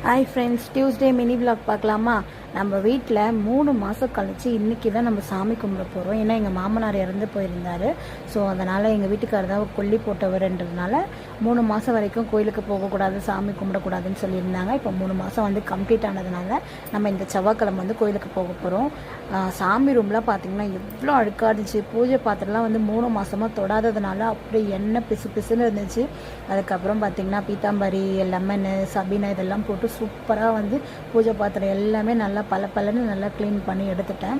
Hi friends, Tuesday mini vlog பார்க்கலாமா? நம்ம வீட்டில் 3 மாதம் கழிச்சு இன்றைக்கி தான் நம்ம சாமி கும்பிட போகிறோம். ஏன்னா எங்கள் மாமனார் இறந்து போயிருந்தார். ஸோ அதனால் எங்கள் வீட்டுக்காரர் தான் கொல்லி போட்டவர்ன்றதுனால 3 மாதம் வரைக்கும் கோயிலுக்கு போகக்கூடாது, சாமி கும்பிடக்கூடாதுன்னு சொல்லியிருந்தாங்க. இப்போ 3 மாதம் வந்து கம்ப்ளீட் ஆனதுனால நம்ம இந்த செவ்வாய்க்கிழமை வந்து கோயிலுக்கு போக போகிறோம். சாமி ரூம்லாம் பார்த்திங்கன்னா எவ்வளோ அழுக்காக இருந்துச்சு. பூஜை பாத்திரம்லாம் வந்து 3 மாதமாக தொடாததுனால அப்படியே எண்ணெய் பிசு பிசுன்னு இருந்துச்சு. அதுக்கப்புறம் பார்த்திங்கன்னா பீத்தாம்பரி, லெமன், சபீனா இதெல்லாம் போட்டு சூப்பராக வந்து பூஜை பாத்திரம் எல்லாமே நல்லா பலன்னு நல்லா க்ளீன் பண்ணி எடுத்துட்டேன்.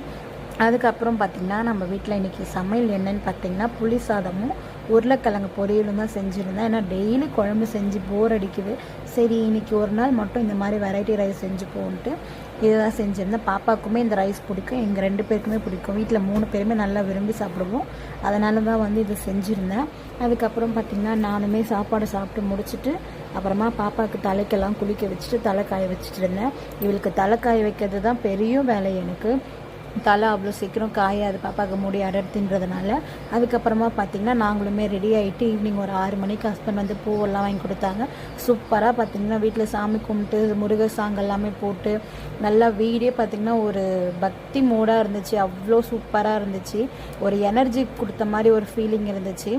அதுக்கப்புறம் பார்த்திங்கன்னா நம்ம வீட்டில் இன்றைக்கி சமையல் என்னன்னு பார்த்திங்கன்னா புளி சாதமும் உருளைக்கிழங்கு பொரியலும் தான் செஞ்சுருந்தேன். ஏன்னா டெய்லி குழம்பு செஞ்சு போர் அடிக்குது. சரி இன்றைக்கி ஒரு நாள் மட்டும் இந்த மாதிரி வெரைட்டி ரைஸ் செஞ்சு போன்ட்டு இதுதான் செஞ்சுருந்தேன். பாப்பாவுக்குமே இந்த ரைஸ் பிடிக்கும், எங்கள் 2 பேருக்குமே பிடிக்கும். வீட்டில் 3 பேருமே நல்லா விரும்பி சாப்பிடுவோம். அதனால தான் வந்து இது செஞ்சுருந்தேன். அதுக்கப்புறம் பார்த்திங்கன்னா நானுமே சாப்பாடு சாப்பிட்டு முடிச்சுட்டு அப்புறமா பாப்பாவுக்கு தலைக்கெல்லாம் குளிக்க வச்சுட்டு தலை காய வச்சுட்டு இருந்தேன். இவளுக்கு தலை காய வைக்கிறது தான் பெரிய வேலை எனக்கு. தலை அவ்வளோ சீக்கிரம் காயாது, பாப்பாவுக்கு முடி அடர்த்தின்றதுனால. அதுக்கப்புறமா பார்த்திங்கன்னா நாங்களுமே ரெடி ஆகிட்டு ஈவினிங் ஒரு 6 மணிக்கு ஹஸ்பண்ட் வந்து பூவெல்லாம் வாங்கி கொடுத்தாங்க. சூப்பராக பார்த்திங்கன்னா வீட்டில் சாமி கும்பிட்டு முருகர் சாங் எல்லாமே போட்டு நல்லா வீடே பார்த்திங்கன்னா ஒரு பக்தி மூடாக இருந்துச்சு. அவ்வளோ சூப்பராக இருந்துச்சு. ஒரு எனர்ஜி கொடுத்த மாதிரி ஒரு ஃபீலிங் இருந்துச்சு.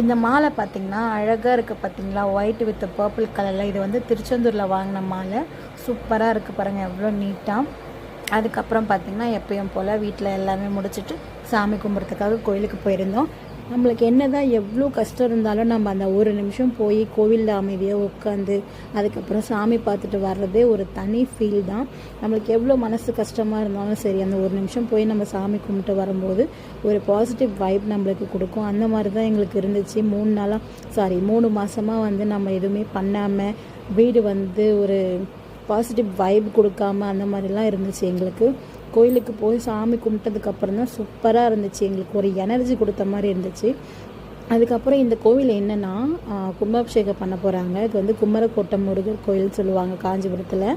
இந்த மாலை பார்த்திங்கன்னா அழகாக இருக்குது பார்த்திங்களா, ஒயிட் வித் பர்பிள் கலரில். இது வந்து திருச்செந்தூரில் வாங்கின மாலை. சூப்பராக இருக்குது பாருங்கள், எவ்வளோ நீட்டாக. அதுக்கப்புறம் பார்த்திங்கன்னா எப்பயும் போல் வீட்டில் எல்லாமே முடிச்சுட்டு சாமி கும்பிட்றதுக்காக கோயிலுக்கு போயிருந்தோம். நம்மளுக்கு என்ன தான் எவ்வளோ கஷ்டம் இருந்தாலும் நம்ம அந்த ஒரு நிமிஷம் போய் கோவிலில் அமைதியாக உட்காந்து அதுக்கப்புறம் சாமி பார்த்துட்டு வர்றதே ஒரு தனி ஃபீல் தான். நம்மளுக்கு எவ்வளோ மனசு கஷ்டமாக இருந்தாலும் சரி, அந்த ஒரு நிமிஷம் போய் நம்ம சாமி கும்பிட்டு வரும்போது ஒரு பாசிட்டிவ் வைப் நம்மளுக்கு கொடுக்கும். அந்த மாதிரி தான் எங்களுக்கு இருந்துச்சு. 3 மாதமாக வந்து நம்ம எதுவுமே பண்ணாமல் வீடு வந்து ஒரு பாசிட்டிவ் வைப் கொடுக்காம அந்த மாதிரிலாம் இருந்துச்சு எங்களுக்கு. கோயிலுக்கு போய் சாமி கும்பிட்டதுக்கப்புறம் தான் சூப்பராக இருந்துச்சு. எங்களுக்கு ஒரு எனர்ஜி கொடுத்த மாதிரி இருந்துச்சு. அதுக்கப்புறம் இந்த கோவில் என்னென்னா கும்பாபிஷேகம் பண்ண போகிறாங்க. இது வந்து குமரக்கோட்டை முருகர் கோயில் சொல்லுவாங்க காஞ்சிபுரத்தில்.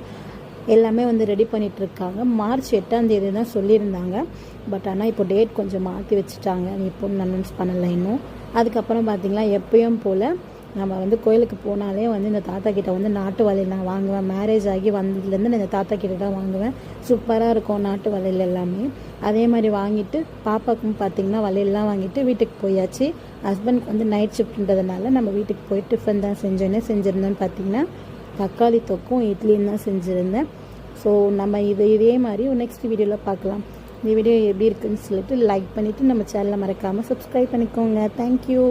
எல்லாமே வந்து ரெடி பண்ணிகிட்ருக்காங்க. மார்ச் 8ஆம் தேதி தான் சொல்லியிருந்தாங்க. பட் ஆனால் இப்போ டேட் கொஞ்சம் மாற்றி வச்சுட்டாங்க. இப்போ அனௌன்ஸ் பண்ணலை இன்னும். அதுக்கப்புறம் பார்த்திங்கன்னா எப்பயும் போல் நம்ம வந்து கோயிலுக்கு போனாலே வந்து இந்த தாத்தா கிட்ட வந்து நாட்டு வளையல் நான் வாங்குவேன். மேரேஜ் ஆகி வந்ததுலேருந்து நான் இந்த தாத்தா கிட்ட தான் வாங்குவேன். சூப்பராக இருக்கும் நாட்டு வளையல் எல்லாமே. அதே மாதிரி வாங்கிட்டு பாப்பாக்கும் பார்த்திங்கன்னா வளையல்லாம் வாங்கிட்டு வீட்டுக்கு போயாச்சு. ஹஸ்பண்ட்க்கு வந்து நைட் ஷிஃப்ட்ன்றதுனால நம்ம வீட்டுக்கு போய் டிஃபன் தான் செஞ்சுருந்தோன்னு பார்த்திங்கன்னா தக்காளி தொக்கும் இட்லியும் தான் செஞ்சுருந்தேன். ஸோ நம்ம இதே மாதிரி நெக்ஸ்ட் வீடியோவில் பார்க்கலாம். இந்த வீடியோ எப்படி இருக்குதுன்னு சொல்லிட்டு லைக் பண்ணிவிட்டு நம்ம சேனலை மறக்காமல் சப்ஸ்கிரைப் பண்ணிக்கோங்க. தேங்க்யூ.